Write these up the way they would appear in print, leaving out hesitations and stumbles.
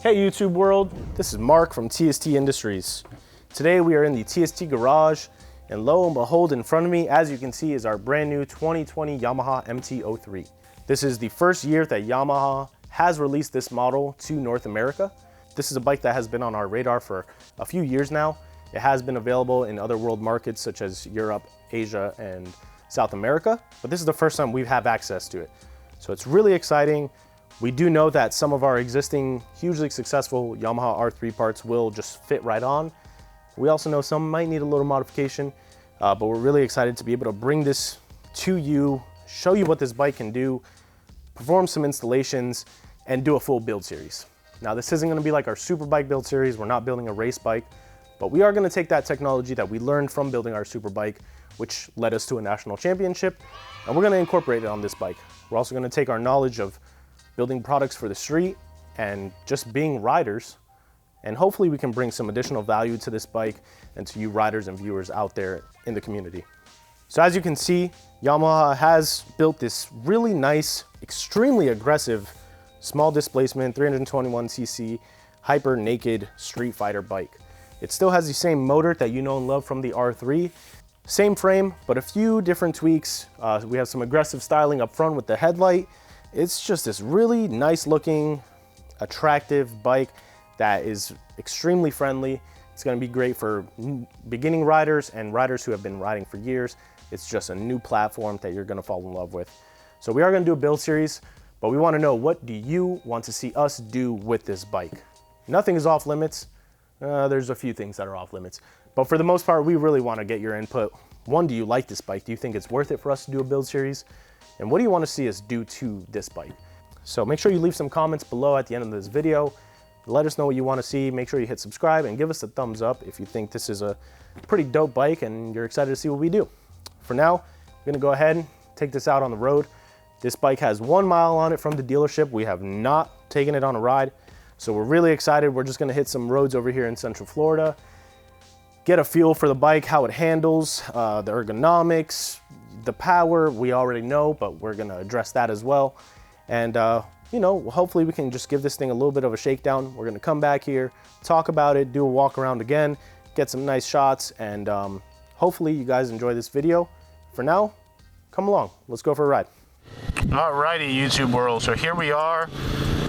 Hey YouTube world, this is Mark from TST Industries. Today we are in the TST garage, and lo and behold, in front of me, as you can see, is our brand new 2020 Yamaha MT-03. This is the first year that Yamaha has released this model to North America. This is a bike that has been on our radar for a few years now. It has been available in other world markets such as Europe, Asia, and South America, but this is the first time we have access to it. So it's really exciting. We do know that some of our existing hugely successful Yamaha R3 parts will just fit right on. We also know some might need a little modification, but we're really excited to be able to bring this to you, show you what this bike can do, perform some installations, and do a full build series. Now, this isn't gonna be like our super bike build series. We're not building a race bike, but we are gonna take that technology that we learned from building our super bike, which led us to a national championship, and we're gonna incorporate it on this bike. We're also gonna take our knowledge of building products for the street and just being riders, and hopefully we can bring some additional value to this bike and to you riders and viewers out there in the community. So as you can see, Yamaha has built this really nice, extremely aggressive, small displacement, 321cc, hyper naked street fighter bike. It still has the same motor that you know and love from the R3, same frame, but a few different tweaks. We have some aggressive styling up front with the headlight. It's just this really nice looking, attractive bike that is extremely friendly. It's gonna be great for beginning riders and riders who have been riding for years. It's just a new platform that you're gonna fall in love with. So we are gonna do a build series, but we wanna know, what do you want to see us do with this bike? Nothing is off limits. There's a few things that are off limits, but for the most part, we really wanna get your input. One, do you like this bike? Do you think it's worth it for us to do a build series? And what do you want to see us do to this bike? So make sure you leave some comments below at the end of this video. Let us know what you want to see. Make sure you hit subscribe and give us a thumbs up if you think this is a pretty dope bike and you're excited to see what we do. For now, I'm going to go ahead and take this out on the road. This bike has 1 mile on it from the dealership. We have not taken it on a ride, so we're really excited. We're just going to hit some roads over here in Central Florida, get a feel for the bike, how it handles, the ergonomics, the power we already know, but we're gonna address that as well. And you know, hopefully we can just give this thing a little bit of a shakedown. We're gonna come back here, talk about it, do a walk around again, get some nice shots, and hopefully you guys enjoy this video. For now, come along, let's go for a ride. Alrighty, YouTube world, so here we are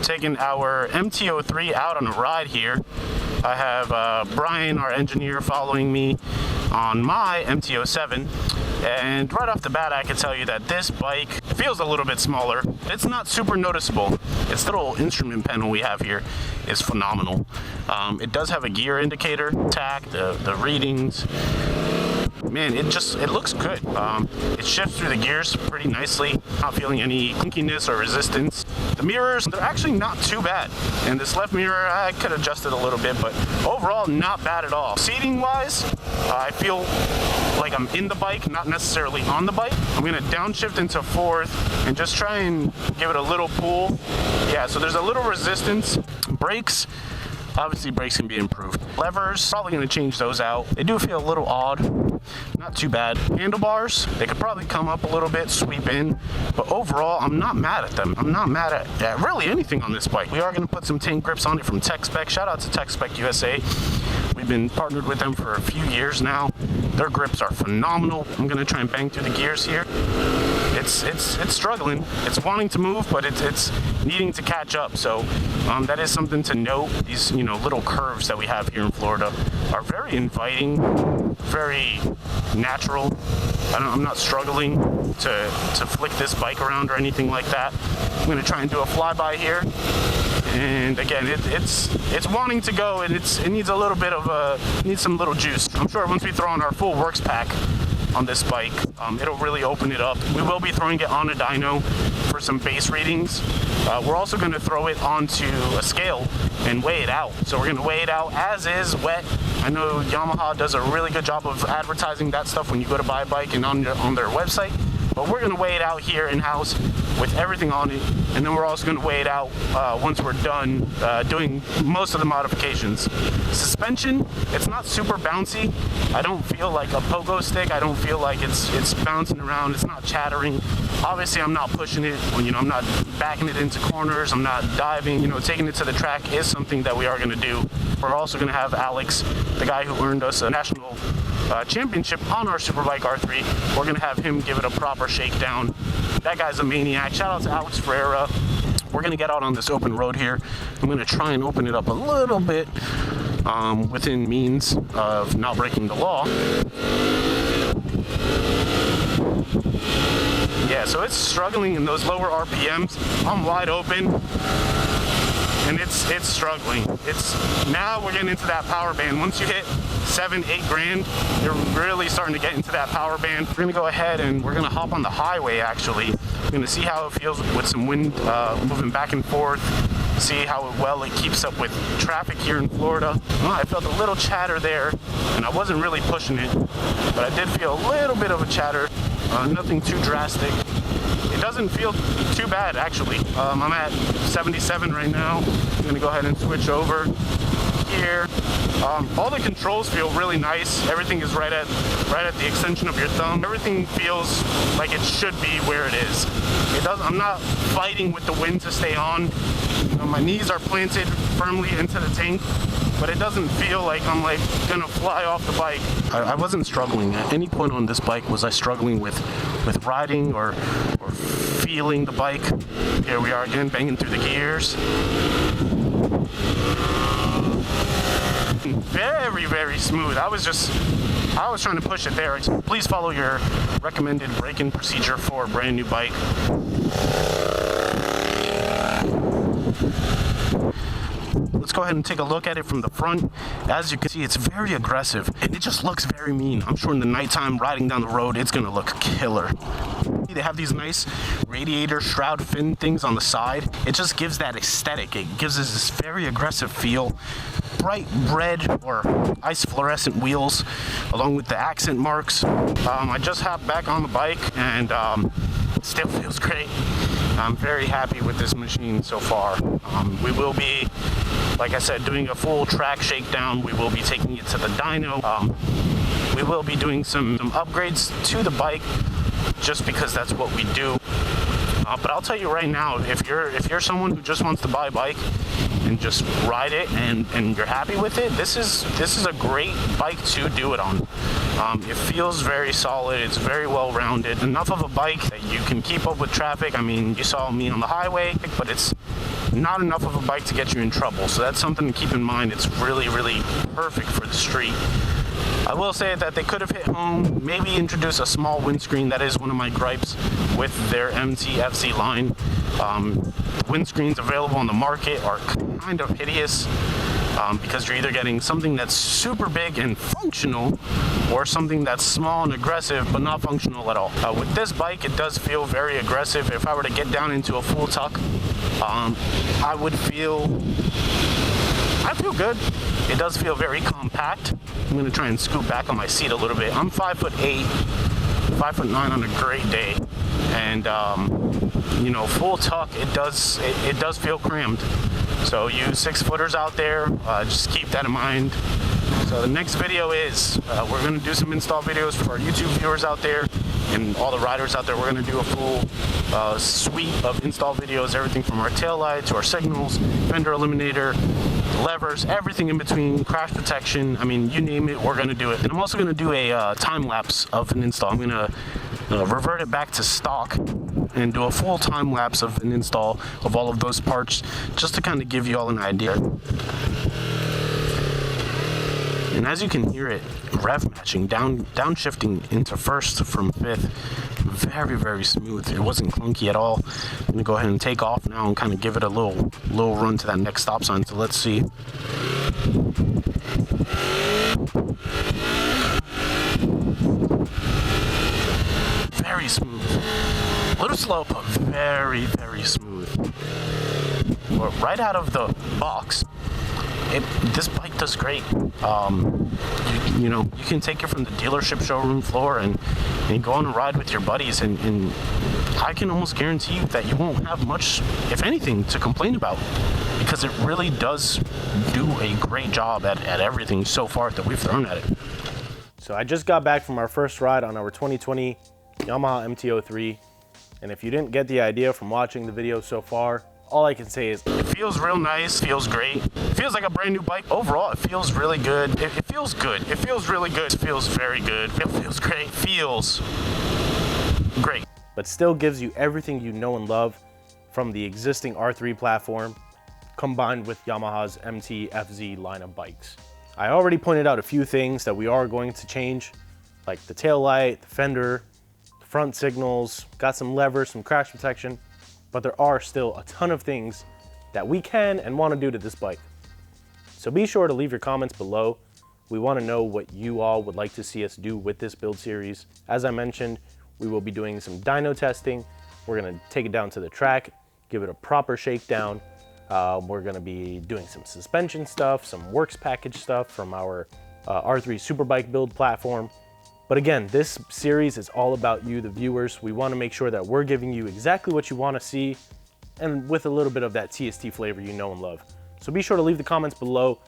taking our MT-03 out on a ride here. I have Brian, our engineer, following me on my MT-07. And right off the bat, I can tell you that this bike feels a little bit smaller. It's not super noticeable. This little instrument panel we have here is phenomenal. It does have a gear indicator, tach, the readings. Man, it looks good. It shifts through the gears pretty nicely. Not feeling any clunkiness or resistance. The mirrors, they're actually not too bad. And this left mirror, I could adjust it a little bit, but overall, not bad at all. Seating wise, I feel like I'm in the bike, not necessarily on the bike. I'm gonna downshift into fourth and just try and give it a little pull. Yeah, so there's a little resistance. Brakes, obviously brakes can be improved. Levers, probably gonna change those out. They do feel a little odd, not too bad. Handlebars, they could probably come up a little bit, sweep in, but overall, I'm not mad at them. I'm not mad at really anything on this bike. We are gonna put some tank grips on it from Tech Spec. Shout out to Tech Spec USA. We've been partnered with them for a few years now. Their grips are phenomenal. I'm gonna try and bang through the gears here. It's struggling. It's wanting to move, but it's needing to catch up. So that is something to note. These little curves that we have here in Florida are very inviting, very natural. I'm not struggling to flick this bike around or anything like that. I'm gonna try and do a flyby here. And again, it's wanting to go, and it needs a little bit of needs some little juice. I'm sure once we throw on our full works pack on this bike, it'll really open it up. We will be throwing it on a dyno for some base readings. We're also going to throw it onto a scale and weigh it out. So we're going to weigh it out as is, wet. I know Yamaha does a really good job of advertising that stuff when you go to buy a bike and on their website. But we're gonna weigh it out here in-house with everything on it, and then we're also gonna weigh it out once we're done doing most of the modifications. Suspension, it's not super bouncy. I don't feel like a pogo stick. I don't feel like it's bouncing around. It's not chattering. Obviously, I'm not pushing it. You know, I'm not backing it into corners. I'm not diving. You know, taking it to the track is something that we are gonna do. We're also gonna have Alex, the guy who earned us a national championship on our Superbike R3. We're gonna have him give it a proper shakedown. That guy's a maniac. Shout out to Alex Ferreira. We're gonna get out on this open road here. I'm gonna try and open it up a little bit within means of not breaking the law. Yeah, so it's struggling in those lower RPMs. I'm wide open, and it's struggling. Now we're getting into that power band. Once you hit 7-8 grand, you're really starting to get into that power band. We're gonna go ahead and we're gonna hop on the highway. Actually, we're gonna see how it feels with some wind moving back and forth. See how well it keeps up with traffic here in Florida. I felt a little chatter there, and I wasn't really pushing it, but I did feel a little bit of a chatter. Nothing too drastic. It doesn't feel too bad, actually. I'm at 77 right now. I'm gonna go ahead and switch over here. All the controls feel really nice. Everything is right at the extension of your thumb. Everything feels like it should be where it is. I'm not fighting with the wind to stay on. You know, my knees are planted firmly into the tank, but it doesn't feel like I'm like gonna fly off the bike. I wasn't struggling at any point on this bike. Was I struggling with riding or feeling the bike? Here we are again, banging through the gears. Very, very smooth. I was trying to push it there. Please follow your recommended braking procedure for a brand new bike. Let's go ahead and take a look at it from the front. As you can see, it's very aggressive, and it just looks very mean. I'm sure in the nighttime riding down the road, it's gonna look killer. They have these nice radiator shroud fin things on the side. It just gives that aesthetic. It gives us this very aggressive feel. Bright red or ice fluorescent wheels, along with the accent marks. I just hopped back on the bike, and it still feels great. I'm very happy with this machine so far. We will be, like I said, doing a full track shakedown. We will be taking it to the dyno. We will be doing some upgrades to the bike, just because that's what we do. But I'll tell you right now, if you're someone who just wants to buy a bike and just ride it and you're happy with it, this is a great bike to do it on. It feels very solid. It's very well rounded. Enough of a bike that you can keep up with traffic. I mean, you saw me on the highway, but it's not enough of a bike to get you in trouble. So that's something to keep in mind. It's really, really perfect for the street. I will say that they could have hit home, maybe introduce a small windscreen. That is one of my gripes with their MT-FC line. Windscreens available on the market are kind of hideous because you're either getting something that's super big and functional or something that's small and aggressive but not functional at all. With this bike, it does feel very aggressive. If I were to get down into a full tuck, I feel good. It does feel very compact. I'm gonna try and scoot back on my seat a little bit. I'm 5'8", 5'9" on a great day, and you know, full tuck, it does feel crammed. So you 6-footers out there, just keep that in mind. So the next video is we're gonna do some install videos for our YouTube viewers out there and all the riders out there. We're gonna do a full suite of install videos, everything from our tail light to our signals, fender eliminator, levers, everything in between, crash protection. I mean, you name it, we're gonna do it. And I'm also gonna do a time lapse of an install. I'm gonna revert it back to stock and do a full time lapse of an install of all of those parts, just to kind of give you all an idea. And as you can hear it, rev matching, downshifting into first from fifth, very, very smooth. It wasn't clunky at all. I'm gonna go ahead and take off now and kind of give it a little run to that next stop sign. So let's see. Very smooth. A little slow, but very, very smooth. But right out of the box, this bike does great. You know, you can take it from the dealership showroom floor and go on a ride with your buddies, and I can almost guarantee you that you won't have much, if anything, to complain about, because it really does do a great job at everything so far that we've thrown at it. So I just got back from our first ride on our 2020 Yamaha MT-03, and if you didn't get the idea from watching the video so far, all I can say is it feels real nice, feels great. It feels like a brand new bike. Overall, it feels really good. It feels good. It feels really good. It feels very good. It feels great. Feels great. But still gives you everything you know and love from the existing R3 platform, combined with Yamaha's MT-FZ line of bikes. I already pointed out a few things that we are going to change, like the tail light, the fender, the front signals, got some levers, some crash protection, but there are still a ton of things that we can and want to do to this bike. So be sure to leave your comments below. We want to know what you all would like to see us do with this build series. As I mentioned, we will be doing some dyno testing. We're going to take it down to the track, give it a proper shakedown. We're going to be doing some suspension stuff, some works package stuff from our R3 Superbike build platform. But again, this series is all about you, the viewers. We want to make sure that we're giving you exactly what you want to see, and with a little bit of that TST flavor you know and love. So be sure to leave the comments below,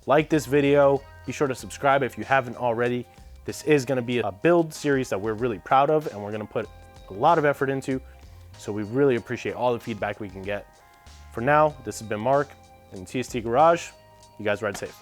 like this video, be sure to subscribe if you haven't already. This is going to be a build series that we're really proud of, and we're going to put a lot of effort into. So we really appreciate all the feedback we can get. For now, this has been Mark in TST Garage. You guys ride safe.